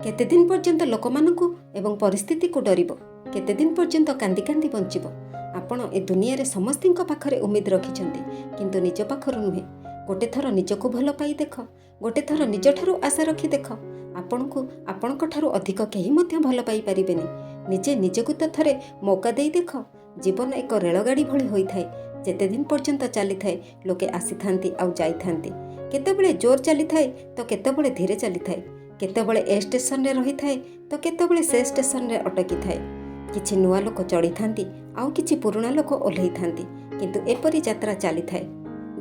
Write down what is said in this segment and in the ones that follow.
केते दिन पर्यंत लोकमानंकु एवं परिस्थिति को डरिबो केते दिन पर्यंत कांदी कांदी बंचिबो। आपण ए दुनिया रे समस्तिंक पाखरे उम्मीद रखिछंती किंतु निज पाखरु नुहे। गोटे थर निजको भल पाई देख, गोटे थर निज ठारू आशा रखी देख। आपणको आपणक ठारू अधिक केही मध्य भल पाई परिबेनी। निजे निजको त थरे मौका देई देख। जीवन एक रेलगाड़ी भली होई थाए। जेते दिन पर्यंत चली थाए लोके आसी थांती आउ जाई थांती। केतेबेले जोर चली थाए तो केतेबेले धीरे चली थाए। केतेबेले ए स्टेशन रे रही थाए तो केतेबेले से स्टेशन रे अटकी थाए। किछि नुआ लोक चढ़ी थांती आउ किछि पुराना लोक ओल्है थांती किंतु एपरी यात्रा चली थाए।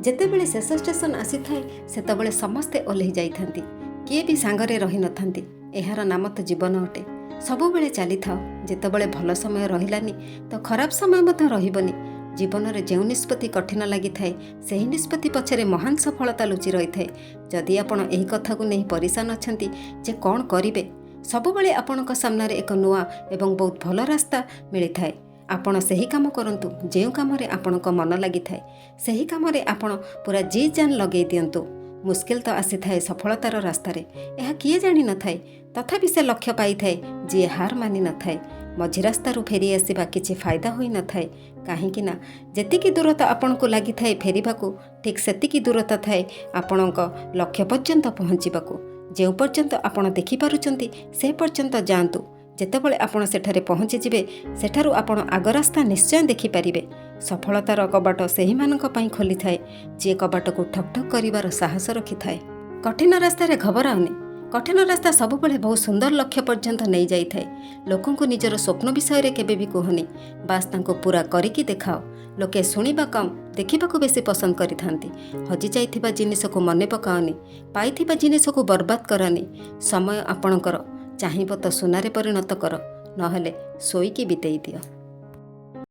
जेतेबेले शेष स्टेशन आसी थाए सेतेबेले समस्ते ओल्है जाई थांती, किए भी सांगरे रही न थांती। एहार नाम तो जीवन अटे। सबुबेले चली थाओ। जेतेबेले भल समय रहिलानी तो खराब समय मध्य रहिबनी। जीवन में जो निष्पत्ति कठिन लगी थाए से निष्पत्ति पछरे महान सफलता लुचि रही थाए। जदि आपण एही कथा को नहीं परेशान अछंती जे कौन करिवे, सबुबेले आपणक सामने एक नुआ एवं बहुत भल रास्ता मिली थाए। आपण सही काम करंतु जे काम रे आपणक मन लगी थाए सही काम रे आपण पूरा जी जान लगे दियंतु। मुश्किल तो आसी थाए सफलतार रास्ता रे, यह किए जानी न थाए तथापि से लक्ष्य पाई थाए जी हार मानि न थाए। मझी रास्तारू फेरी आसवा किछि फायदा होई न थाए। काहींकि ना जेतिकी दूरता आपनको लगी थाए फेरिबाकू ठीक सेतिकी दूरता थाए आपणक लक्ष्य पर्यंत पहुँचीबाकू। जो पर्यंत आपण देखि पारुचंती से पर्यंत जातु। जेतेबेले आपण सेठारे पहुँची जिवे सेठारू आपण आग रास्ता निश्चय देखि पारिबे। सफलतार कबाट सेही मानक पई खोली थाए जे कबाट को ठक ठक करिवार साहस रखि थाए। कठिन रास्ता रे घबराओनी। कठिन रास्ता सबुबेले बहुत सुंदर लक्ष्य पर्यंत नहीं जाई थाए। लोकंकु निजर स्वप्न विषय रे केबे भी कहनी, बास तांको पूरा करिकी देखाओ। लोके सुनिबा कम देखिबाकू बेसी पसंद करि थांती। हजि जाइथिबा जिनिस को मने पकाओनी, पाइथिबा जिनिस को बर्बाद करनी। समय आपणकर चाहिबो तो सुनारे परिणत कर, नहले सोईकी बितेई दियो।